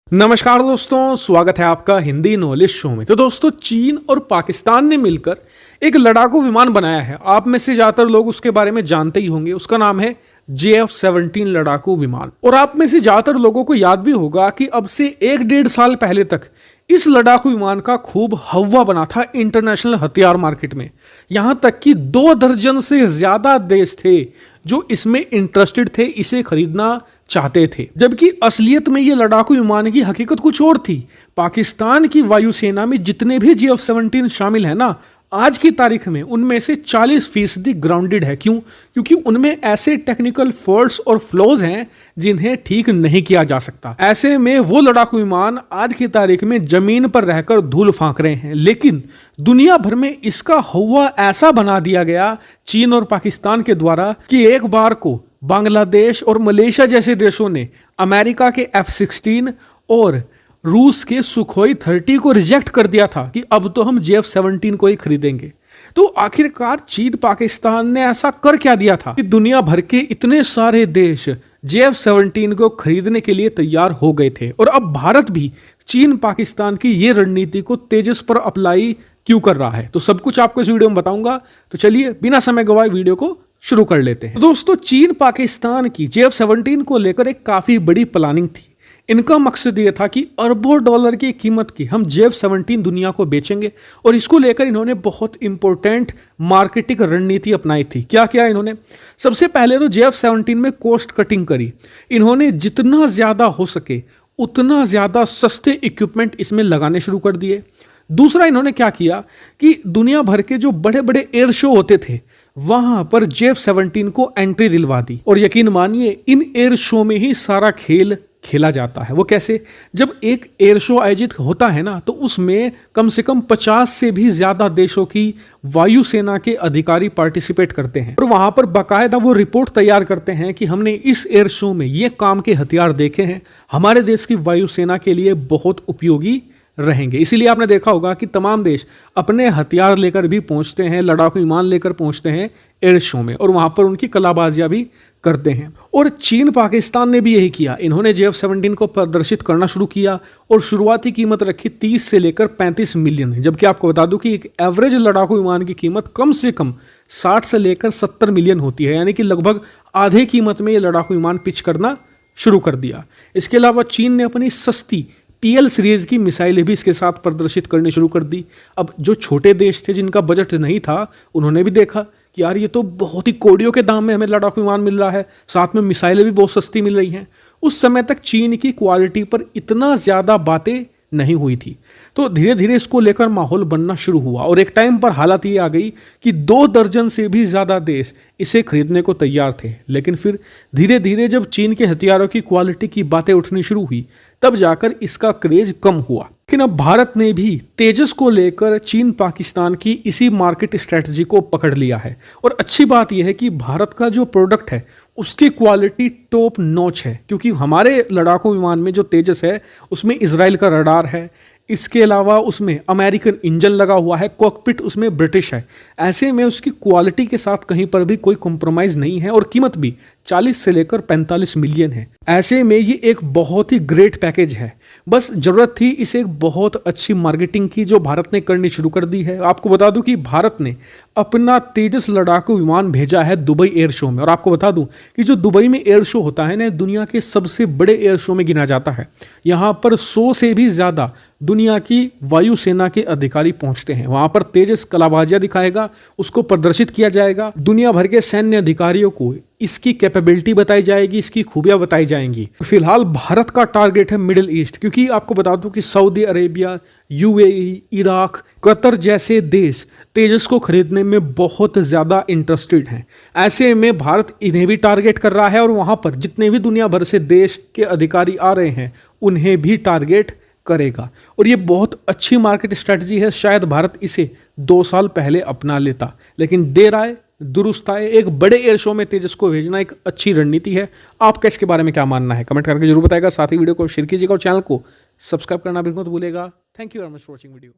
नमस्कार दोस्तों, स्वागत है आपका हिंदी नॉलेज शो में। तो दोस्तों, चीन और पाकिस्तान ने मिलकर एक लड़ाकू विमान बनाया है। आप में से ज्यादातर लोग उसके बारे में जानते ही होंगे। उसका नाम है JF-17 लड़ाकू विमान। और आप में से ज्यादातर लोगों को याद भी होगा कि अब से 1-1.5 साल पहले तक इस लड़ाकू विमान का खूब हवा बना था इंटरनेशनल हथियार मार्केट में। यहां तक कि 2 दर्जन से ज्यादा देश थे जो इसमें इंटरेस्टेड थे, इसे खरीदना चाहते थे। जबकि असलियत में ये लड़ाकू विमान की हकीकत कुछ और थी। पाकिस्तान की वायुसेना में जितने भी JF-17 शामिल है ना, आज की तारीख में उनमें से 40% ग्राउंडेड है। क्यों? क्योंकि उनमें ऐसे टेक्निकल फॉल्ट्स और फ्लॉज हैं जिन्हें ठीक नहीं किया जा सकता। ऐसे में वो लड़ाकू विमान आज की तारीख में जमीन पर रहकर धूल फांक रहे हैं। लेकिन दुनिया भर में इसका हवा ऐसा बना दिया गया चीन और पाकिस्तान के द्वारा कि एक बार को बांग्लादेश और मलेशिया जैसे देशों ने अमेरिका के F-16 और रूस के सुखोई 30 को रिजेक्ट कर दिया था कि अब तो हम JF-17 को ही खरीदेंगे। तो आखिरकार चीन पाकिस्तान ने ऐसा कर क्या दिया था कि दुनिया भर के इतने सारे देश JF-17 को खरीदने के लिए तैयार हो गए थे। और अब भारत भी चीन पाकिस्तान की ये रणनीति को तेजस पर अप्लाई क्यों कर रहा है, तो सब कुछ आपको इस वीडियो में बताऊंगा। तो चलिए बिना समय गवाए वीडियो को शुरू कर लेते हैं। तो दोस्तों, चीन पाकिस्तान की JF-17 को लेकर एक काफी बड़ी प्लानिंग थी। इनका मकसद ये था कि अरबों डॉलर की कीमत की हम JF-17 दुनिया को बेचेंगे। और इसको लेकर इन्होंने बहुत इंपॉर्टेंट मार्केटिंग रणनीति अपनाई थी। क्या किया इन्होंने? सबसे पहले तो JF-17 में कॉस्ट कटिंग करी। इन्होंने जितना ज्यादा हो सके उतना ज्यादा सस्ते इक्विपमेंट इसमें लगाने शुरू कर दिए। दूसरा, इन्होंने क्या किया कि दुनिया भर के जो बड़े बड़े एयर शो होते थे वहां पर JF-17 को एंट्री दिलवा दी। और यकीन मानिए, इन एयर शो में ही सारा खेल खेला जाता है। वो कैसे? जब एक एयर शो आयोजित होता है ना, तो उसमें कम से कम 50 से भी ज्यादा देशों की वायुसेना के अधिकारी पार्टिसिपेट करते हैं। और वहां पर बाकायदा वो रिपोर्ट तैयार करते हैं कि हमने इस एयर शो में ये काम के हथियार देखे हैं, हमारे देश की वायुसेना के लिए बहुत उपयोगी रहेंगे। इसीलिए आपने देखा होगा कि तमाम देश अपने हथियार लेकर भी पहुंचते हैं, लड़ाकू विमान लेकर पहुंचते हैं एयर शो में, और वहां पर उनकी कलाबाजियां भी करते हैं। और चीन पाकिस्तान ने भी यही किया। इन्होंने JF-17 को प्रदर्शित करना शुरू किया और शुरुआती कीमत रखी 30 से लेकर 35 मिलियन। जबकि आपको बता दूं कि एक एवरेज लड़ाकू विमान की कीमत कम से कम 60 से लेकर 70 मिलियन होती है, यानी कि लगभग आधे कीमत में ये लड़ाकू विमान पिच करना शुरू कर दिया। इसके अलावा चीन ने अपनी सस्ती PL सीरीज की मिसाइलें भी इसके साथ प्रदर्शित करनी शुरू कर दी। अब जो छोटे देश थे जिनका बजट नहीं था, उन्होंने भी देखा कि यार ये तो बहुत ही कोडियों के दाम में हमें लड़ाकू विमान मिल रहा है, साथ में मिसाइलें भी बहुत सस्ती मिल रही हैं। उस समय तक चीन की क्वालिटी पर इतना ज़्यादा बातें नहीं हुई थी। तो धीरे धीरे इसको लेकर माहौल बनना शुरू हुआ और एक टाइम पर हालत ये आ गई कि 2 दर्जन से भी ज़्यादा देश इसे खरीदने को तैयार थे। लेकिन फिर धीरे धीरे जब चीन के हथियारों की क्वालिटी की बातें उठनी शुरू हुई, तब जाकर इसका क्रेज कम हुआ। लेकिन अब भारत ने भी तेजस को लेकर चीन पाकिस्तान की इसी मार्केट स्ट्रेटजी को पकड़ लिया है। और अच्छी बात यह है कि भारत का जो प्रोडक्ट है उसकी क्वालिटी टॉप नॉच है, क्योंकि हमारे लड़ाकू विमान में जो तेजस है उसमें इजराइल का रडार है, इसके अलावा उसमें अमेरिकन इंजन लगा हुआ है, कॉकपिट उसमें ब्रिटिश है। ऐसे में उसकी क्वालिटी के साथ कहीं पर भी कोई कॉम्प्रोमाइज़ नहीं है और कीमत भी 40 से लेकर 45 मिलियन है। ऐसे में ये एक बहुत ही ग्रेट पैकेज है। बस जरूरत थी इसे एक बहुत अच्छी मार्केटिंग की, जो भारत ने करनी शुरू कर दी है। आपको बता दूं कि भारत ने अपना तेजस लड़ाकू विमान भेजा है दुबई एयर शो में। और आपको बता दूं कि जो दुबई में एयर शो होता है ना, दुनिया के सबसे बड़े एयर शो में गिना जाता है। यहाँ पर 100 से भी ज़्यादा दुनिया की वायुसेना के अधिकारी पहुंचते हैं। वहां पर तेजस कलाबाजियां दिखाएगा, उसको प्रदर्शित किया जाएगा। दुनिया भर के सैन्य अधिकारियों को इसकी कैपेबिलिटी बताई जाएगी, इसकी खूबियां बताई जाएंगी। फिलहाल भारत का टारगेट है मिडिल ईस्ट, क्योंकि आपको बता दूं कि Saudi Arabia, UAE, Iraq, Qatar जैसे देश तेजस को खरीदने में बहुत ज़्यादा इंटरेस्टेड हैं। ऐसे में भारत इन्हें भी टारगेट कर रहा है और वहाँ पर जितने भी दुनिया भर से देश के अधिकारी आ रहे हैं उन्हें भी टारगेट करेगा। और ये बहुत अच्छी मार्केट स्ट्रेटजी है। शायद भारत इसे 2 साल पहले अपना लेता, लेकिन देर आए दुरुस्त आए। एक बड़े एयर शो में तेजस को भेजना एक अच्छी रणनीति है। आपका इसके बारे में क्या मानना है, कमेंट करके जरूर बताएगा। साथ ही वीडियो को शेयर कीजिएगा और चैनल को सब्सक्राइब करना बिल्कुल मत भूलिएगा। Thank you very much for watching video.